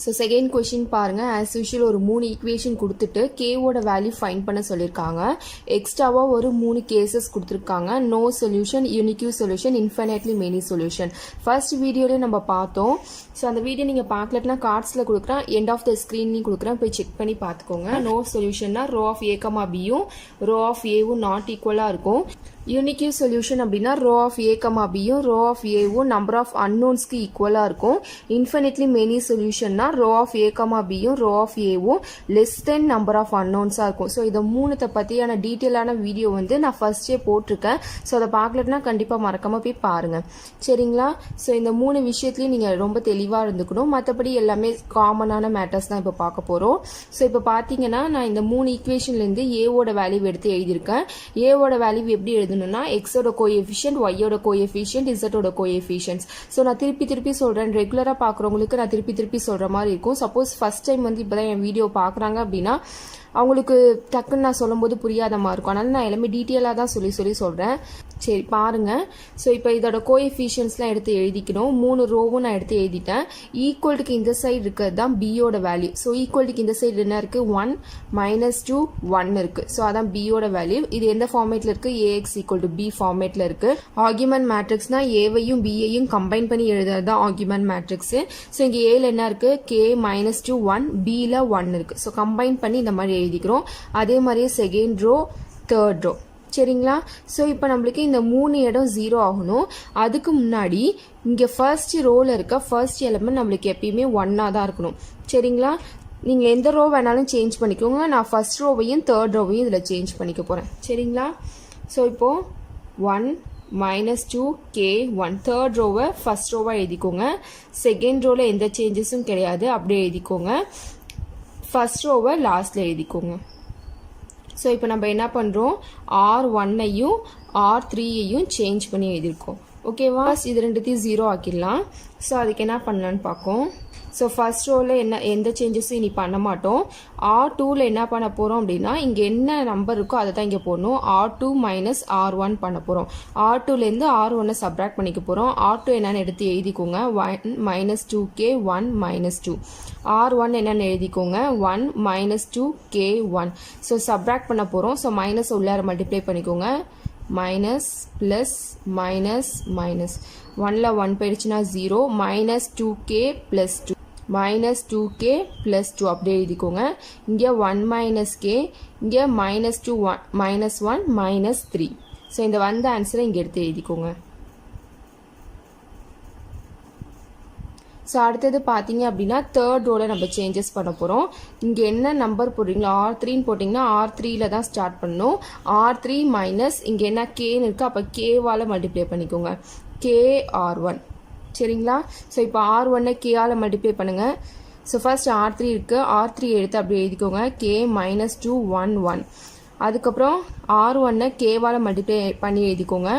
So second question பாருங்கள். As usual ஒரு 3 equation கொடுத்துட்டு கேவோட வேல்யூ ஃபைன் பண்ண சொல்லியிருக்காங்க. எக்ஸ்ட்ராவாக ஒரு 3 கேசஸ் கொடுத்துருக்காங்க. No solution, unique solution, infinitely many solution. First வீடியோலேயே நம்ம பார்த்தோம். ஸோ அந்த வீடியோ நீங்கள் பார்க்கலன்னா கார்ட்ஸில் கொடுக்குறேன், எண்ட் ஆஃப் த ஸ்க்ரீன்லையும் கொடுக்குறேன், போய் செக் பண்ணி பார்த்துக்கோங்க. நோ சொல்யூஷன்னா ரோ ஆஃப் ஏ கமா பியும் ரோ ஆஃப் ஏவும் நாட் ஈக்குவலாக இருக்கும். யூனிக்யூ சொல்யூஷன் அப்படின்னா ரோ ஆஃப் ஏ கமா பியும் ரோ ஆஃப் ஏவும் நம்பர் ஆஃப் அன்னோன்ஸ்க்கு ஈக்குவலாக இருக்கும். இன்ஃபினிட்லி மெனி சொல்யூஷன்னா ரோ ஆஃப் ஏ கமா பியும் ரோ ஆஃப் ஏவும் லெஸ் தென் நம்பர் ஆஃப் அன்னோன்ஸாக இருக்கும். ஸோ இதை மூணுத்தை பற்றியான டீட்டெயிலான வீடியோ வந்து நான் ஃபர்ஸ்டே போட்டிருக்கேன். ஸோ அதை பார்க்கலன்னா கண்டிப்பாக மறக்காமல் போய் பாருங்கள், சரிங்களா? ஸோ இந்த 3 விஷயத்துலையும் நீங்கள் ரொம்ப தெளிவாக இருந்துக்கணும். மற்றபடி எல்லாமே காமனான மேட்டர்ஸ் தான் இப்போ பார்க்க போகிறோம். ஸோ இப்போ பார்த்தீங்கன்னா நான் இந்த 3 ஈக்குவேஷன்லேருந்து ஏவோட வேல்யூ எடுத்து எழுதியிருக்கேன். ஏவோட வேல்யூ எப்படி எழுதுனா எக்ஸோட கோஎஃபிஷியன்ட், ஒய்யோட கோஎஃபிஷியன்ட், இசட்டோட கோஎஃபிஷியன்ட்ஸ். ஸோ நான் திருப்பி சொல்கிறேன். ரெகுலராக பார்க்குறவங்களுக்கு நான் திருப்பி சொல்கிற மாதிரி இருக்கும். சப்போஸ் ஃபர்ஸ்ட் டைம் வந்து இப்போ தான் என் வீடியோ பார்க்குறாங்க அப்படின்னா அவங்களுக்கு டக்குன்னு நான் சொல்லும்போது புரியாத மாதிரி இருக்கும். அதனால நான் எல்லாமே டீட்டெயிலாக தான் சொல்லி சொல்கிறேன். சரி பாருங்கள். ஸோ இப்போ இதோட கோஎஃபிஷியன்ஸ்லாம் எடுத்து எழுதிக்கணும். 3 ரோவும் நான் எடுத்து எழுதிட்டேன். ஈக்குவல்ட்டுக்கு இந்த சைடு இருக்கிறது தான் பியோட வேல்யூ. ஸோ ஈக்குவல்ட்டுக்கு இந்த சைடு என்ன இருக்குது? 1 -2 1 இருக்குது. ஸோ அதான் பியோட வேல்யூ. இது எந்த ஃபார்மேட்டில் இருக்குது? ஏஎக்ஸ் ஈக்குவல் டு பி ஃபார்மேட்டில் இருக்குது. ஆர்குமெண்ட் மேட்ரிக்ஸ்னால் ஏவையும் பியையும் கம்பைன் பண்ணி எழுதுறது தான் ஆர்குமெண்ட் மேட்ரிக்ஸு. ஸோ இங்கே ஏல என்ன இருக்குது? கே -2 1, பியில் 1 இருக்குது. ஸோ கம்பைன் பண்ணி இந்த மாதிரி எழுதிக்கிறோம். அதே மாதிரியே செகண்ட் ரோ, தேர்ட் ரோ, சரிங்களா? ஸோ இப்போ நம்மளுக்கு இந்த 3 இடம் 0 ஆகணும். அதுக்கு முன்னாடி இங்கே ஃபர்ஸ்ட் ரோவில் இருக்க ஃபர்ஸ்ட் எலிமெண்ட் நம்மளுக்கு எப்பயுமே 1ஆக தான் இருக்கணும், சரிங்களா? நீங்கள் எந்த ரோ வேணாலும் சேஞ்ச் பண்ணிக்கோங்க. நான் ஃபர்ஸ்ட் ரோவையும் தேர்ட் ரோவையும் இதில் சேஞ்ச் பண்ணிக்க போகிறேன், சரிங்களா? ஸோ இப்போது 1 -2 k 1 தேர்ட் ரோவை ஃபர்ஸ்ட் ரோவாக எழுதிக்கோங்க. செகண்ட் ரோவில் எந்த சேஞ்சஸும் கிடையாது, அப்படியே எழுதிக்கோங்க. ஃபர்ஸ்ட் ரோவை லாஸ்ட்டில் எழுதிக்கோங்க. ஸோ இப்போ நம்ம என்ன பண்ணுறோம்? R1ஐயும் R3ஐயும் சேஞ்ச் பண்ணி எழுதியிருக்கோம், ஓகேவா? இது ரெண்டுத்தையும் 0 ஆக்கிடலாம். ஸோ அதுக்கு என்ன பண்ணலான்னு பார்ப்போம். ஸோ ஃபர்ஸ்ட் ரோவில் எந்த சேஞ்சஸும் இனி பண்ண மாட்டோம். R2ல் என்ன பண்ண போகிறோம் அப்படின்னா இங்கே என்ன நம்பர் இருக்கோ அதை தான் இங்கே போடணும். R2 - R1 பண்ண போகிறோம். R2லேருந்து R1 சப்ராக்ட் பண்ணிக்க போகிறோம். R2 என்னென்னு எடுத்து எழுதிக்கோங்க. 1 -2k 1 -2. R1 என்னென்னு எழுதிக்கோங்க. 1 -2k 1. ஸோ சப்ராக்ட் பண்ண போகிறோம். ஸோ மைனஸ் உள்ளார மல்டிப்ளை பண்ணிக்கோங்க. மைனஸ் ப்ளஸ் மைனஸ் மைனஸ் 1ல் 1 போயிடுச்சுன்னா 0 -2k + 2 -2k + 2 அப்படியே எழுதிக்கோங்க. இங்கே 1 - k, இங்கே -2 -1 -3. ஸோ இந்த வந்த ஆன்சரை இங்கே எடுத்து எழுதிக்கோங்க. ஸோ அடுத்தது பார்த்தீங்க அப்படின்னா தேர்ட் ரோவில் நம்ம சேஞ்சஸ் பண்ண போகிறோம். இங்கே என்ன நம்பர் போடுறீங்களோ R3ன்னு போட்டிங்கன்னா R3ல தான் ஸ்டார்ட் பண்ணணும். R3 மைனஸ் இங்கே என்ன கேன்னு இருக்குது, அப்போ கேவால் மல்டிப்ளை பண்ணிக்கோங்க. KR1, சரிங்களா? ஸோ இப்போ R1 கேவால் மல்டிப்ளை பண்ணுங்கள். ஸோ ஃபர்ஸ்ட் R3 இருக்குது. R3 எடுத்து அப்படி எழுதிக்கோங்க. K -2 1 1. அதுக்கப்புறம் R1 கேவால் மல்டிப்ளை பண்ணி எழுதிக்கோங்க.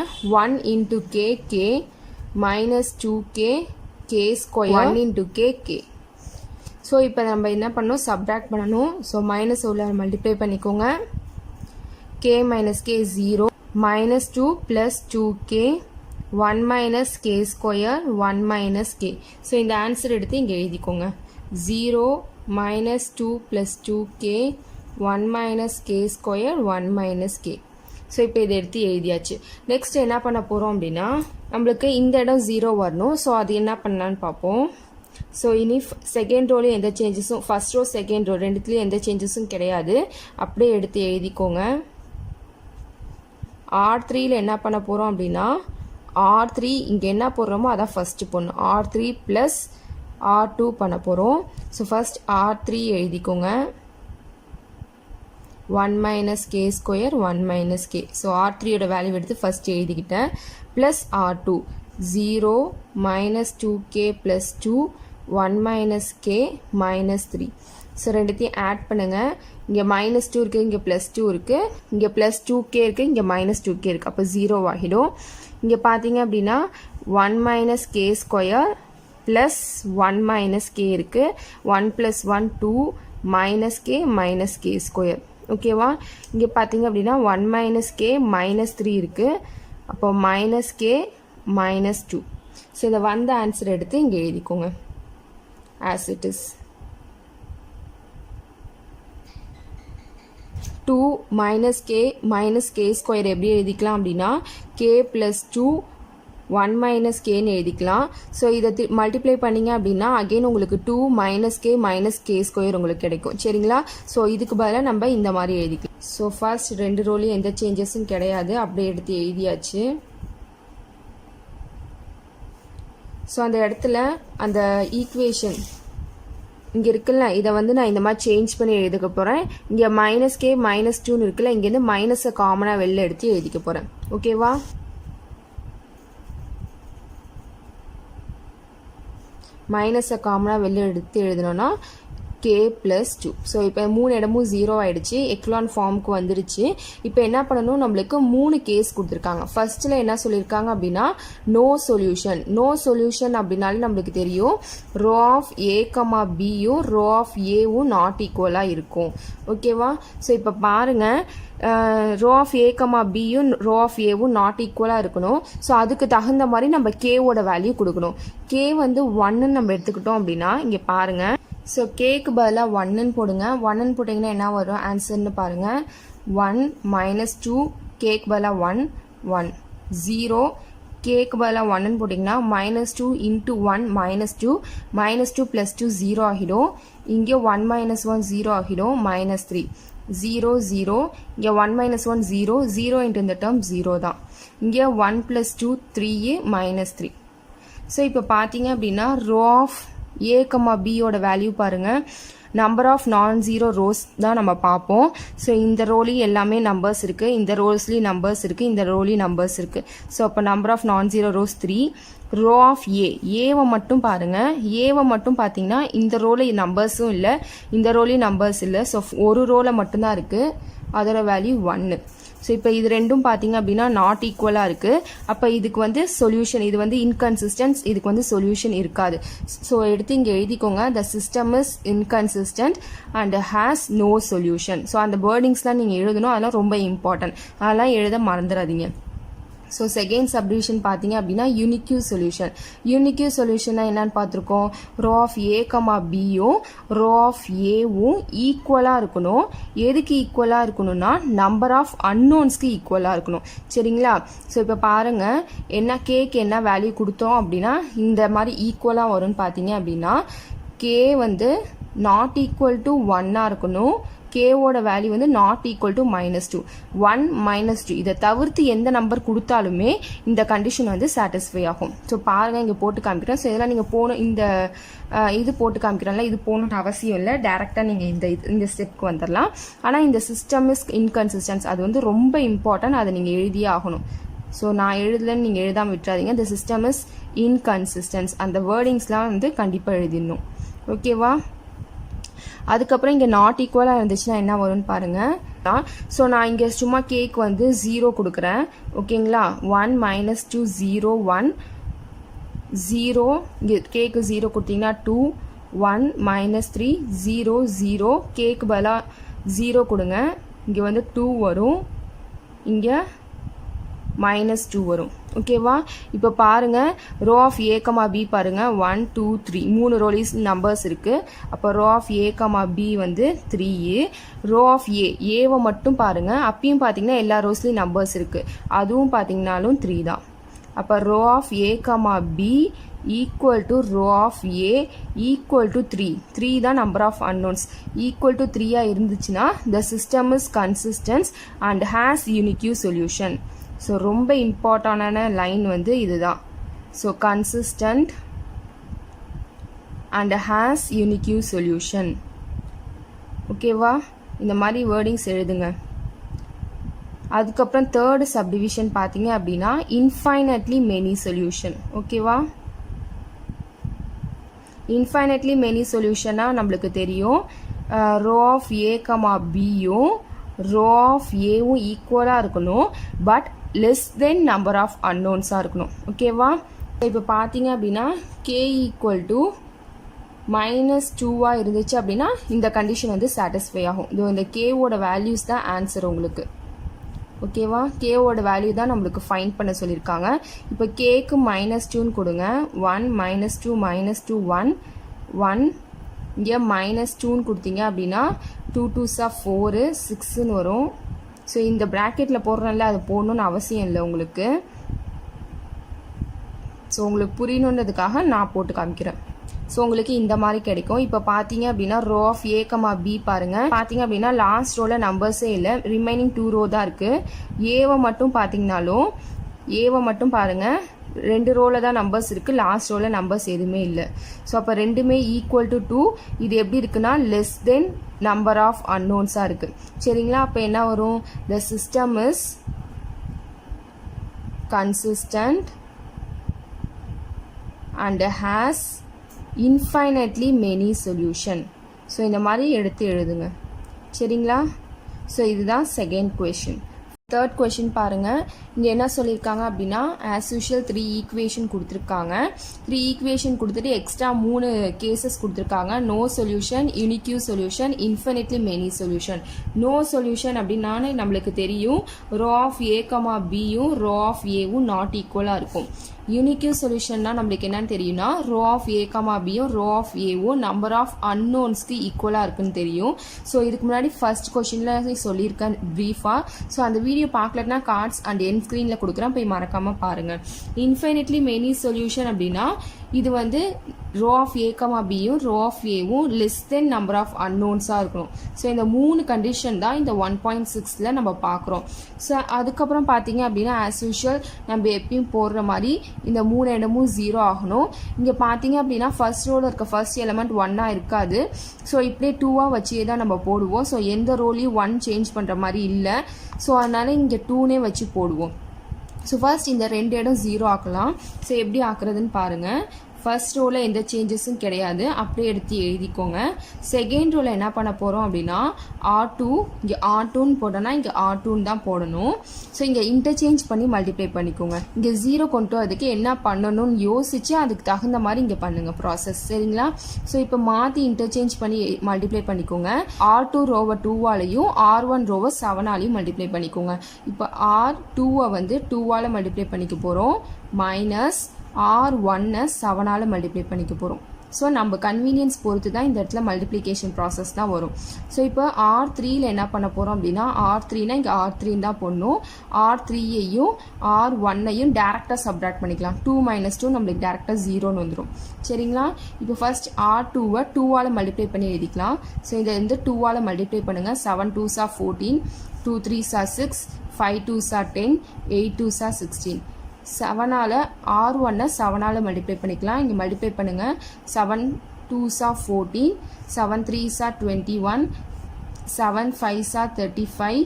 1 × k k -2k k square 1 × k k. So இப்போ நம்ம என்ன பண்ணணும்? சப்ராக்ட் பண்ணணும். ஸோ மைனஸ் உள்ள மல்டிப்ளை பண்ணிக்கோங்க. k - k 0 -2 + 2k 1 - k square 1 - k. So இந்த ஆன்சர் எடுத்து இங்கே எழுதிக்கோங்க. 0 -2 + 2k 1 - k square 1 - k. So இப்போ இதை எடுத்து எழுதியாச்சு. நெக்ஸ்ட் என்ன பண்ண போகிறோம் அப்படின்னா நம்மளுக்கு இந்த இடம் 0 வரணும். ஸோ அது என்ன பண்ணலான்னு பார்ப்போம். ஸோ இனி செகண்ட் ரோலையும் எந்த சேஞ்சஸும், ஃபர்ஸ்ட் ரோ செகண்ட் ரோ ரெண்டுத்துலேயும் எந்த சேஞ்சஸும் கிடையாது, அப்படியே எடுத்து எழுதிக்கோங்க. R3ல் என்ன பண்ண போகிறோம் அப்படின்னா R3 இங்கே என்ன போடுறோமோ அதான் ஃபஸ்ட்டு போடணும். R3 + R2 பண்ண போகிறோம். ஸோ ஃபர்ஸ்ட் R3 எழுதிக்கோங்க. 1 - k ஸ்கொயர் 1 - k. ஸோ R3யோட வேல்யூ எடுத்து ஃபர்ஸ்ட் எழுதிக்கிட்டேன். Plus R2 0 -2k + 2 1 - k -3. So ரெண்டுத்தையும் ஆட் பண்ணுங்கள். இங்கே -2 இருக்குது, இங்கே +2 இருக்குது, இங்கே +2k இருக்குது, இங்கே -2k இருக்குது. அப்போ 0 ஆகிடும். இங்கே பார்த்தீங்க அப்படின்னா 1 - k ஸ்கொயர் ப்ளஸ் 1 - k இருக்குது. 1 + 1 2 -k -k ஸ்கொயர், ஓகேவா? இங்கே பார்த்தீங்க அப்படின்னா 1 - k -3 இருக்குது. அப்போ -k -2. ஸோ இதை வந்த ஆன்சர் எடுத்து இங்கே எழுதிக்கோங்க. As it is. 2 minus K square எப்படி எழுதிக்கலாம் அப்படின்னா கே ப்ளஸ் 2 1 மைனஸ் கேன்னு எழுதிக்கலாம். ஸோ இதை மல்டிப்ளை பண்ணிங்க அப்படின்னா அகெயின் உங்களுக்கு 2 மைனஸ் கே ஸ்கொயர் உங்களுக்கு கிடைக்கும். சரிங்களா? ஸோ இதுக்கு பதிலாக நம்ம இந்த மாதிரி எழுதிக்கலாம். ஸோ ஃபர்ஸ்ட் 2 ரோலையும் எந்த சேஞ்சஸும் கிடையாது, அப்படியே எடுத்து எழுதியாச்சு. ஸோ அந்த இடத்துல அந்த ஈக்குவேஷன் இங்கே இருக்குல்ல, இதை வந்து நான் இந்த மாதிரி சேஞ்ச் பண்ணி எழுதிக்க போகிறேன். இங்கே மைனஸ் கே மைனஸ் 2ன்னு இருக்குல்ல, இங்கேருந்து மைனஸை காமனாக வெளில எடுத்து எழுதிக்க போகிறேன். ஓகேவா? மைனஸை காமனாக வெளில எடுத்து எழுதணும்னா கே ப்ளஸ் 2. ஸோ இப்போ 3 இடமும் 0 ஆகிடுச்சு, எக்லான் ஃபார்முக்கு வந்துடுச்சு. இப்போ என்ன பண்ணணும், நம்மளுக்கு 3 கேஸ் கொடுத்துருக்காங்க. ஃபர்ஸ்ட்டில் என்ன சொல்லியிருக்காங்க அப்படின்னா நோ சொல்யூஷன் அப்படின்னாலே நம்மளுக்கு தெரியும் ரோ ஆஃப் ஏ கமா பியும் ரோ ஆஃப் ஏவும் நாட் ஈக்குவலாக இருக்கும். ஓகேவா? ஸோ இப்போ பாருங்கள், ரோ ஆஃப் ஏ கமா பியும் ரோ ஆஃப் ஏவும் நாட் ஈக்குவலாக இருக்கணும். ஸோ அதுக்கு தகுந்த மாதிரி நம்ம கேவோட வேல்யூ கொடுக்கணும். கே வந்து 1ன்னு நம்ம எடுத்துக்கிட்டோம் அப்படின்னா இங்கே பாருங்கள். ஸோ கேக்கு பதிலாக 1ன்னு போடுங்க. 1ன்னு போட்டிங்கன்னா என்ன வரும் ஆன்சர்னு பாருங்கள். 1 மைனஸ் 2 கேக்கு பதிலாக 1 1 0 கேக்கு பதிலாக 1ன்னு போட்டிங்கன்னா -2 இன்ட்டு 1 -2 ப்ளஸ் 2 0 ஆகிடும். இங்கே 1 மைனஸ் 1 0 ஆகிடும். -3 0 0 இங்கே 1 மைனஸ் 1 0 0 இன்ட்டு இந்த டேர்ம் 0 தான். இங்கே 1 ப்ளஸ் 2 3 -3. ஸோ இப்போ பார்த்தீங்க அப்படின்னா ரோ ஆஃப் ஏ கமா பியோட வேல்யூ பாருங்கள், number of non zero rose தான் நம்ம பார்ப்போம். ஸோ இந்த ரோலையும் எல்லாமே நம்பர்ஸ் இருக்குது, இந்த ரோஸ்லேயும் நம்பர்ஸ் இருக்குது, இந்த ரோலையும் நம்பர்ஸ் இருக்குது. ஸோ அப்போ number of non zero rose 3. Row of ஏவை மட்டும் பாருங்கள், ஏவை மட்டும் பார்த்தீங்கன்னா இந்த ரோவில் நம்பர்ஸும் இல்லை, இந்த ரோலையும் நம்பர்ஸ் இல்லை. ஸோ ஒரு ரோவில் மட்டும்தான் இருக்குது, அதோட வேல்யூ 1. ஸோ இப்போ இது ரெண்டும் பார்த்தீங்க அப்படின்னா நாட் ஈக்குவலாக இருக்குது. அப்போ இதுக்கு வந்து சொல்யூஷன், இது வந்து இன்கன்சிஸ்டன்ஸ், இதுக்கு வந்து சொல்யூஷன் இருக்காது. ஸோ எடுத்து இங்கே எழுதிக்கோங்க, the system is inconsistent and has no solution. So அந்த வேர்டிங்ஸ்லாம் நீங்கள் எழுதணும், அதெல்லாம் ரொம்ப இம்பார்ட்டன்ட், அதெல்லாம் எழுத மறந்துடாதீங்க. ஸோ செகண்ட் சப்டிவிஷன் பார்த்தீங்க அப்படின்னா யூனிக்யூ சொல்யூஷன்னா என்னன்னு பார்த்துருக்கோம். ரோ ஆஃப் ஏ கமா பியும் ரோ ஆஃப் ஏவும் ஈக்குவலாக இருக்கணும். எதுக்கு ஈக்குவலாக இருக்கணும்னா நம்பர் ஆஃப் அன்னோன்ஸ்க்கு ஈக்குவலாக இருக்கணும். சரிங்களா? ஸோ இப்போ பாருங்கள், என்ன கேக்கு என்ன வேல்யூ கொடுத்தோம் அப்படின்னா இந்த மாதிரி ஈக்குவலாக வரும்னு பார்த்தீங்க அப்படின்னா கே வந்து நாட் ஈக்குவல் டு 1ஆக இருக்கணும். கேவோட வேல்யூ வந்து நாட் ஈக்குவல் டு -2 1 -2 இதை தவிர்த்து எந்த நம்பர் கொடுத்தாலுமே இந்த கண்டிஷன் வந்து சாட்டிஸ்ஃபை ஆகும். ஸோ பாருங்கள், இங்கே போட்டு காமிக்கிறேன். ஸோ இதெல்லாம் நீங்கள் போகணும், இந்த இது போட்டு காமிக்கிறேன்ல, இது போகணுன்னு அவசியம் இல்லை, டேரெக்டாக நீங்கள் இந்த ஸ்டெப்க்கு வந்துடலாம். ஆனால் இந்த சிஸ்டம் இஸ் இன்கன்சிஸ்டன்ஸ் அது வந்து ரொம்ப இம்பார்ட்டன்ட், அதை நீங்கள் எழுதியே ஆகணும். ஸோ நான் எழுதலன்னு நீங்கள் எழுதாமல் விட்டுறாதீங்க. இந்த சிஸ்டம் இஸ் இன்கன்சிஸ்டன்ஸ், அந்த வேர்டிங்ஸ்லாம் வந்து கண்டிப்பாக எழுதிடணும். ஓகேவா? அதுக்கப்புறம் இங்கே நாட் ஈக்குவலாக இருந்துச்சுன்னா என்ன வரும்னு பாருங்கள். ஸோ நான் இங்கே சும்மா கேக் வந்து 0 கொடுக்குறேன். ஓகேங்களா? 1 -2 0 1 0 இங்கே கேக்கு 0 கொடுத்தீங்கன்னா 2 1 -3 0 0 கேக்கு பதிலாக 0 கொடுங்க. இங்கே வந்து 2 வரும், இங்கே -2 வரும். ஓகேவா? இப்போ பாருங்கள், rho of A comma B பாருங்கள் 1 2 3 3 ரோலிஸ் நம்பர்ஸ் இருக்குது. அப்போ row of A comma B வந்து 3. ரோ ஆஃப் ஏவை மட்டும் பாருங்கள், அப்பயும் பார்த்தீங்கன்னா எல்லா ரோஸ்லேயும் நம்பர்ஸ் இருக்குது, அதுவும் பார்த்தீங்கன்னாலும் 3 தான். அப்போ row of A comma B equal to rho of A equal to 3 தான் number of unknowns. Equal to 3 இருந்துச்சுன்னா the system is consistence and has unique solution. So ரொம்ப இம்பார்ட்டண்டான லைன் வந்து இதுதான். So consistent and has unique solution. ஓகேவா? இந்த மாதிரி wordings எழுதுங்க. அதுக்கப்புறம் தேர்டு சப்டிவிஷன் பார்த்தீங்க அப்படின்னா இன்ஃபைனட்லி மெனி சொல்யூஷன். ஓகேவா? இன்ஃபைனட்லி மெனி சொல்யூஷனாக நம்மளுக்கு தெரியும், ரோ ஆஃப் ஏ கமா பியும் ரோ ஆஃப் ஏவும் ஈக்குவலாக இருக்கணும், but less than number of அன்னோன்ஸாக இருக்கணும். ஓகேவா? இப்போ பார்த்தீங்க அப்படின்னா கே ஈக்குவல் டு -2 இருந்துச்சு அப்படின்னா இந்த கண்டிஷன் வந்து சாட்டிஸ்ஃபை ஆகும். இது இந்த கேவோட வேல்யூஸ் தான் ஆன்சர் உங்களுக்கு. ஓகேவா? கேவோட வேல்யூ தான் நம்மளுக்கு ஃபைண்ட் பண்ண சொல்லியிருக்காங்க. இப்போ கேக்கு -2ன்னு கொடுங்க. 1 -2 -2 1 1 இங்கே -2ன்னு கொடுத்தீங்க அப்படின்னா 2 2s 4 6ன்னு வரும். ஸோ இந்த ப்ராக்கெட்டில் போடுறோம்ல அது போடணுன்னு அவசியம் இல்லை உங்களுக்கு. ஸோ உங்களுக்கு புரியணுன்றதுக்காக நான் போட்டு காமிக்கிறேன். ஸோ உங்களுக்கு இந்த மாதிரி கிடைக்கும். இப்போ பார்த்தீங்க அப்படின்னா row of A comma B பாருங்கள். பார்த்தீங்க அப்படின்னா லாஸ்ட் ரோவில் நம்பர்ஸே இல்லை, ரிமைனிங் 2 ரோ தான் இருக்குது. ஏவை மட்டும் பார்த்தீங்கனாலும் ஏவை மட்டும் பாருங்கள், 2 ரோவில் தான் நம்பர்ஸ் இருக்குது, லாஸ்ட் ரோவில் நம்பர்ஸ் எதுவுமே இல்லை. ஸோ அப்போ ரெண்டுமே ஈக்குவல் டு 2. இது எப்படி இருக்குன்னா லெஸ் தென் நம்பர் ஆஃப் அன்னோன்ஸாக இருக்குது. சரிங்களா? அப்போ என்ன வரும்? த system is consistent and has infinitely many solution. So இந்த மாதிரி எடுத்து எழுதுங்க. சரிங்களா? ஸோ இதுதான் செகண்ட் கொஷின். தேர்ட் கொஷின் பாருங்கள். இங்கே என்ன சொல்லியிருக்காங்க அப்படின்னா ஆஸ் யூஷுவல் 3 ஈக்குவேஷன் கொடுத்துருக்காங்க. 3 ஈக்குவேஷன் கொடுத்துட்டு எக்ஸ்ட்ரா 3 கேசஸ் கொடுத்துருக்காங்க. No solution, unique solution, infinitely many solution. No solution அப்படின்னாலே நம்மளுக்கு தெரியும் ரோ ஆஃப் ஏ கமா பியும் ரோ ஆஃப் ஏவும் நாட் ஈக்குவலாக இருக்கும். யூனிக்யூ சொல்யூஷன்னா நம்மளுக்கு என்னன்னு தெரியும்னா ரோ ஆஃப் ஏ கமா பியும் ரோ ஆஃப் ஏவும் நம்பர் ஆஃப் அன்னோன்ஸ்க்கு ஈக்குவலாக இருக்குன்னு தெரியும். ஸோ இதுக்கு முன்னாடி ஃபர்ஸ்ட் கொஷினில் சொல்லியிருக்கேன் ப்ரீஃபாக. ஸோ அந்த வீடியோ பார்க்கலன்னா கார்ட்ஸ் அண்ட் என் ஸ்க்ரீனில் கொடுக்குறேன், போய் மறக்காமல் பாருங்கள். இன்ஃபினிட்லி மெனி சொல்யூஷன் அப்படின்னா இது வந்து ரோ ஆஃப் ஏ கமா பியும் ரோ ஆஃப் ஏவும் லெஸ் தென் நம்பர் ஆஃப் அன்னோன்ஸாக இருக்கணும். ஸோ இந்த 3 கண்டிஷன் தான் இந்த 1.6ல் நம்ம பார்க்குறோம். ஸோ அதுக்கப்புறம் பார்த்தீங்க அப்படின்னா ஆஸ் யூஷுவல் நம்ம எப்பயும் போடுற மாதிரி இந்த 3 இடமும் 0 ஆகணும். இங்கே பார்த்தீங்க அப்படின்னா ஃபர்ஸ்ட் ரோவில் இருக்க ஃபர்ஸ்ட் எலமெண்ட் 1 இருக்காது. ஸோ இப்படியே 2 வச்சே தான் நம்ம போடுவோம். ஸோ எந்த ரோலையும் 1 சேஞ்ச் பண்ணுற மாதிரி இல்லை. ஸோ அதனால் இங்கே 2னே வச்சு போடுவோம். ஸோ ஃபர்ஸ்ட் இந்த 2 இடம் 0 ஆக்கலாம். ஸோ எப்படி ஆக்குறதுன்னு பாருங்கள். ஃபர்ஸ்ட் ரோவில் எந்த சேஞ்சஸும் கிடையாது, அப்படியே எடுத்து எழுதிக்கோங்க. செகண்ட் ரோவில் என்ன பண்ண போகிறோம் அப்படின்னா R2, இங்கே R2ன்னு போட்டோன்னா இங்கே R2ன்னு தான் போடணும். ஸோ இங்கே இன்டர்சேஞ்ச் பண்ணி மல்டிப்ளை பண்ணிக்கோங்க. இங்கே 0 கொண்டு வரதுக்கு என்ன பண்ணணும்னு யோசித்து அதுக்கு தகுந்த மாதிரி இங்கே பண்ணுங்கள் ப்ராசஸ். சரிங்களா? ஸோ இப்போ மாற்றி இன்டர்சேஞ்ச் பண்ணி மல்டிப்ளை பண்ணிக்கோங்க. R2 ரோவை 2ஆலையும் R1 ரோவை 7ஆலையும் மல்டிப்ளை பண்ணிக்கோங்க. இப்போ R2வை வந்து 2ஆல் மல்டிப்ளை பண்ணிக்க போகிறோம், மைனஸ் R1 7ஆல் மல்டிப்ளை பண்ணிக்க போகிறோம். ஸோ நம்ம கன்வீனியன்ஸ் பொறுத்து தான் இந்த இடத்துல மல்டிப்ளிகேஷன் ப்ராசஸ் தான் வரும். ஸோ இப்போ R3ல் என்ன பண்ண போகிறோம் அப்படின்னா R3னா இங்கே R3 தான் போடணும். R3ஐயும் R1ஐயும் டேரெக்டாக சப்ராக்ட் பண்ணிக்கலாம். 2 - 2 நம்மளுக்கு டேரெக்டாக 0ன்னு வந்துடும். சரிங்களா? இப்போ ஃபர்ஸ்ட் R2வை 2ஆல் மல்டிப்ளை பண்ணி எழுதிக்கலாம். ஸோ இதை வந்து 2ஆல் மல்டிப்ளை பண்ணுங்கள். 7 2s 14, 2 3s 6, 5 2s 10, 8 2s 16. 7ஆல் R1 7ஆல் multiply பண்ணிக்கலாம். இங்கே மல்டிப்ளை பண்ணுங்கள். 7 2s 14, 7 3s 21, 7 5s 35,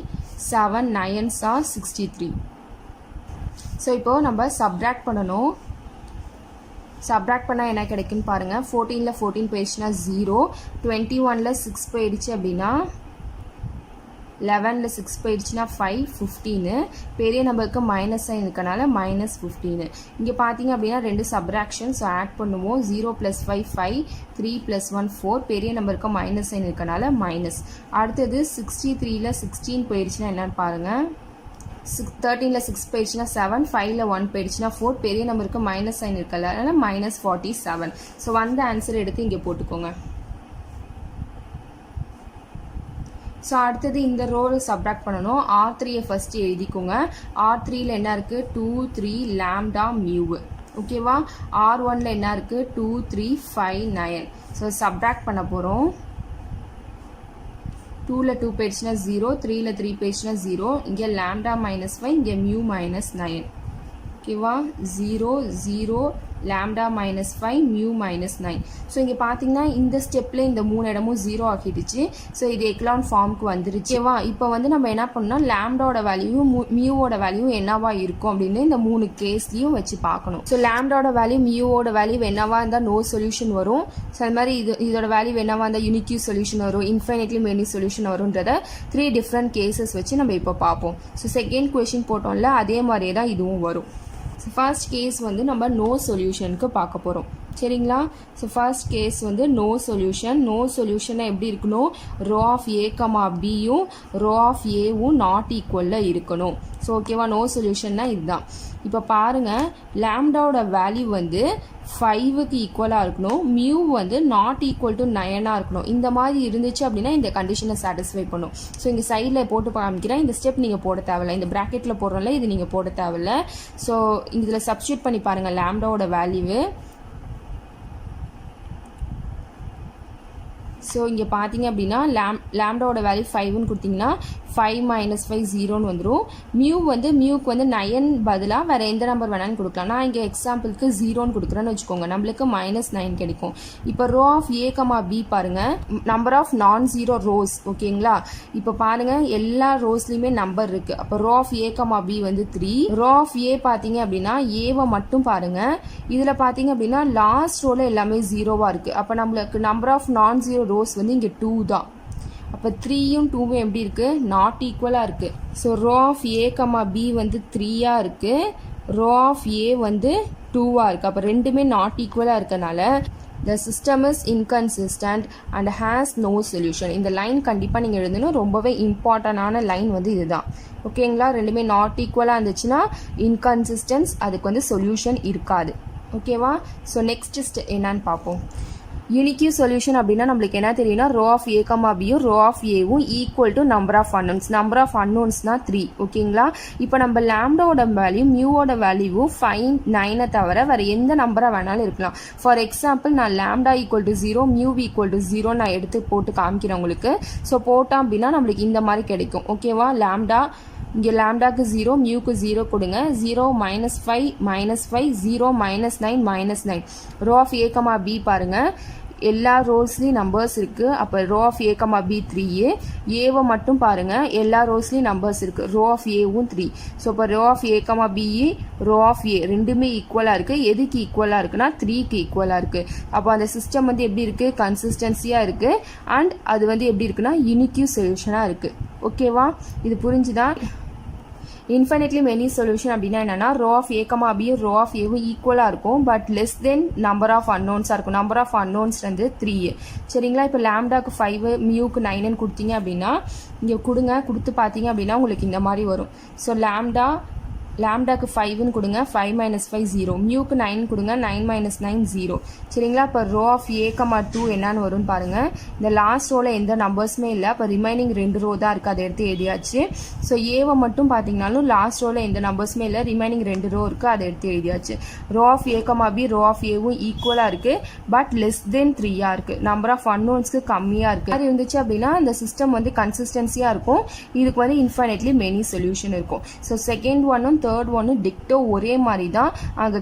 7 9s 63. So இப்போது நம்ம சப்ராக்ட் பண்ணணும். சப்ராக்ட் பண்ணால் என்ன கிடைக்குன்னு பாருங்கள். 14ல் 14 போயிடுச்சுன்னா 0, 21ல் 6 போயிடுச்சு அப்படின்னா 11ல் 6 போயிடுச்சுன்னா 5, 15. பெரிய நம்பருக்கு மைனஸ் சைன் இருக்கனால -15. இங்கே பார்த்தீங்க அப்படின்னா 2 சப்ராக்ஷன். ஸோ ஆட் பண்ணுவோம். 0 + 5 5, 3 + 1 4. பெரிய நம்பருக்கு மைனஸ் சைன் இருக்கனால மைனஸ். அடுத்தது 63ல் 16 போயிடுச்சுன்னா என்னன்னு பாருங்கள். 13ல் 6 போயிடுச்சுன்னா 7, 5ல் 1 போயிடுச்சுன்னா 4. பெரிய நம்பருக்கு மைனஸ் சைன் இருக்கனால -47. ஸோ வந்த ஆன்சர் எடுத்து இங்கே போட்டுக்கோங்க. ஸோ அடுத்தது இந்த ரோவில் சப்ராக்ட் பண்ணணும். R3யை ஃபஸ்ட்டு எழுதிக்கோங்க. R3ல் என்ன இருக்குது? 2 3 லாம்டா மியூ. ஓகேவா? R1ல் என்ன இருக்குது? 2 3 5 9. ஸோ சப்ராக்ட் பண்ண போகிறோம். 2ல் 2 போயிடுச்சுன்னா 0, 3ல் 3 போயிடுச்சுன்னா 0. இங்கே லாம்டா -5, இங்கே மியூ -9. ஓகேவா? 0 0 லாம்டா -5 மியூ -9. ஸோ இங்கே பார்த்தீங்கன்னா இந்த ஸ்டெப்பில் இந்த 3 இடமும் 0 ஆக்கிடுச்சு. ஸோ இது எக்லான் ஃபார்முக்கு வந்துருச்சு. ஓகேவா? இப்போ வந்து நம்ம என்ன பண்ணோம்னா லாம்டாவோட வேல்யூவும் மியூவோட வேல்யூவும் என்னவா இருக்கும் அப்படின்னு இந்த 3 கேஸ்லையும் வச்சு பார்க்கணும். ஸோ லாம்டாவோட வேல்யூ மியூவோட வேல்யூ என்னவா இருந்தால் நோ சொல்யூஷன் வரும். ஸோ அது மாதிரி இதோட வேல்யூ என்னவா இருந்தால் யூனிக்யூ சொல்யூஷன் வரும், இன்ஃபைனைட்லி மெனி சொல்யூஷன் வரும்ன்றத 3 டிஃப்ரெண்ட் கேசஸ் வச்சு நம்ம இப்போ பார்ப்போம். ஸோ செகண்ட் கொஷின் போட்டோம்ல அதே மாதிரியே தான் இதுவும் வரும். ஸோ ஃபர்ஸ்ட் கேஸ் வந்து நம்ம நோ சொல்யூஷனுக்கு பார்க்க போகிறோம். சரிங்களா? ஸோ ஃபர்ஸ்ட் கேஸ் வந்து நோ சொல்யூஷன். நோ சொல்யூஷனை எப்படி இருக்கணும்? ரோ ஆஃப் ஏ கமா பியும் ரோ ஆஃப் ஏவும் நாட் ஈக்குவலில் இருக்கணும். ஸோ ஓகேவா? நோ சொல்யூஷன்னா இதுதான். இப்போ பாருங்கள் லேம்டாவோட வேல்யூ வந்து 5க்கு ஈக்குவலாக இருக்கணும், மியூ வந்து நாட் ஈக்குவல் டு 9 இருக்கணும். இந்த மாதிரி இருந்துச்சு அப்படின்னா இந்த கண்டிஷனை சாட்டிஸ்ஃபை பண்ணும். ஸோ இங்கே சைடில் போட்டு காமிக்கிறேன். இந்த ஸ்டெப் நீங்கள் போட தேவையில்லை, இந்த ப்ராக்கெட்டில் போடுறோம்ல இது நீங்கள் போட தேவையில்லை. ஸோ இதில் சப்ஸ்டியூட் பண்ணி பாருங்கள் லேம்டாவோட வேல்யூ. ஸோ இங்கே பார்த்தீங்க அப்படின்னா லேம்டாவோட வேல்யூ 5ன்னு கொடுத்தீங்கன்னா 5 - 5 0ன்னு வந்துடும். மியூக்கு வந்து 9 பதிலாக வேறு எந்த நம்பர் வேணாலும் கொடுக்கலாம். நான் இங்கே எக்ஸாம்பிளுக்கு 0ன்னு கொடுக்குறேன்னு வச்சுக்கோங்க, நம்மளுக்கு -9 கிடைக்கும். இப்போ row of A comma B பாருங்கள், number of non zero rows. ஓகேங்களா, இப்போ பாருங்கள் எல்லா ரோஸ்லையுமே நம்பர் இருக்குது. அப்போ row of A comma B வந்து 3. ரோ ஆஃப் ஏ பார்த்தீங்க அப்படின்னா ஏவை மட்டும் பாருங்கள். இதில் பார்த்தீங்க அப்படின்னா லாஸ்ட் ரோவில் எல்லாமே 0வாக இருக்குது. அப்போ நம்மளுக்கு number of non zero rose வந்து இங்கே 2 தான். அப்போ 3யும் 2வும் எப்படி இருக்குது, நாட் ஈக்குவலாக இருக்குது. So rho of A comma B வந்து 3ஆக இருக்குது, ரோ ஆஃப் ஏ வந்து 2ஆக இருக்குது. அப்போ ரெண்டுமே நாட் ஈக்குவலாக இருக்கனால the system is inconsistent and has no solution. இந்த லைன் கண்டிப்பாக நீங்கள் எழுதணும், ரொம்பவே இம்பார்ட்டண்டான லைன் வந்து இதுதான். ஓகேங்களா, ரெண்டுமே நாட் ஈக்குவலாக இருந்துச்சுன்னா இன்கன்சிஸ்டன்ஸ், அதுக்கு வந்து சொல்யூஷன் இருக்காது. ஓகேவா, ஸோ நெக்ஸ்ட் என்னன்னு பார்ப்போம். யூனிக்யூ சொல்யூஷன் அப்படின்னா நம்மளுக்கு என்ன தெரியும்னா ரோ ஆஃப் ஏ கமா பியும் ரோ ஆஃப் ஏவும் equal to number of unknowns. Number of அன்னோன்ஸ்னா 3. ஓகேங்களா, இப்போ நம்ம லேம்டாவோட வேல்யூ மியூவோட வேல்யூ 5 9 தவிர வேறு எந்த நம்பராக வேணாலும் இருக்கலாம். ஃபார் எக்ஸாம்பிள் நான் lambda equal to 0 mu equal to 0 நான் எடுத்து போட்டு காமிக்கிறேன் உங்களுக்கு. ஸோ போட்டோம் அப்படின்னா நம்மளுக்கு இந்த மாதிரி கிடைக்கும். ஓகேவா, லேம்டா இங்கே லேம்டாக்கு 0 மியூக்கு 0 கொடுங்க. 0 -5 -5 0 -9 -9. Row of A comma B பாருங்கள், எல்லா ரோஸ்லேயும் நம்பர்ஸ் இருக்குது. அப்போ row of A comma B 3. ஏவை மட்டும் பாருங்கள், எல்லா ரோஸ்லேயும் நம்பர்ஸ் இருக்குது. ரோ ஆஃப் ஏவும் 3. ஸோ இப்போ row of A comma B row of A ரெண்டுமே ஈக்குவலாக இருக்குது. எதுக்கு ஈக்குவலாக இருக்குன்னா 3க்கு ஈக்குவலாக இருக்குது. அப்போ அந்த சிஸ்டம் வந்து எப்படி இருக்குது, கன்சிஸ்டன்சியாக இருக்குது. அண்ட் அது வந்து எப்படி இருக்குன்னா யூனிக்யூ சொல்யூஷனாக இருக்குது. ஓகேவா, இது புரிஞ்சுதான். இன்ஃபைனைட்லி மெனி சொல்யூஷன் அப்படின்னா என்னன்னா ரோ ஆஃப் ஏ கமா பியும் ரோ ஆஃப் ஏவும் ஈக்குவலாக இருக்கும், but less than number of அன்னோன்ஸாக இருக்கும். நம்பர் ஆஃப் அன்னோன்ஸ் வந்து 3. சரிங்களா, இப்போ லேம்டாக்கு 5 மியூக்கு 9ன்னு கொடுத்தீங்க அப்படின்னா இங்கே கொடுத்து பார்த்தீங்க அப்படின்னா உங்களுக்கு இந்த மாதிரி வரும். ஸோ லேம்டாக்கு 5ன்னு கொடுங்க, 5 - 5 0. மியூக்கு 9 கொடுங்க, 9 - 9 0. சரிங்களா, இப்போ ரோ ஆஃப் ஏ கமா 2 என்னன்னு வரும்னு பாருங்கள். இந்த லாஸ்ட் ரோவில் எந்த நம்பர்ஸுமே இல்லை, அப்போ ரிமைனிங் 2 ரோ தான் இருக்குது, அதை எடுத்து எழுதியாச்சு. ஸோ ஏவை மட்டும் பார்த்தீங்கன்னாலும் லாஸ்ட் ரோவில் எந்த நம்பர்ஸுமே இல்லை, ரிமைனிங் 2 ரோ இருக்குது, அதை எடுத்து எழுதியாச்சு. Rho of A comma B row of ஏவும் ஈக்குவலாக இருக்குது, பட் லெஸ் தென் 3ஆக இருக்குது. நம்பர் ஆஃப் அன்னோன்ஸ்க்கு கம்மியாக இருக்குது. அது இருந்துச்சு அப்படின்னா இந்த சிஸ்டம் வந்து கன்சிஸ்டன்சியாக இருக்கும். இதுக்கு வந்து இன்ஃபைனைட்லி மெனி சொல்யூஷன் இருக்கும். ஸோ செகண்ட் ஒன்னும் தேர்ட் ஒன்னும் டிக்டோ ஒரே மாதிரி தான். அங்கே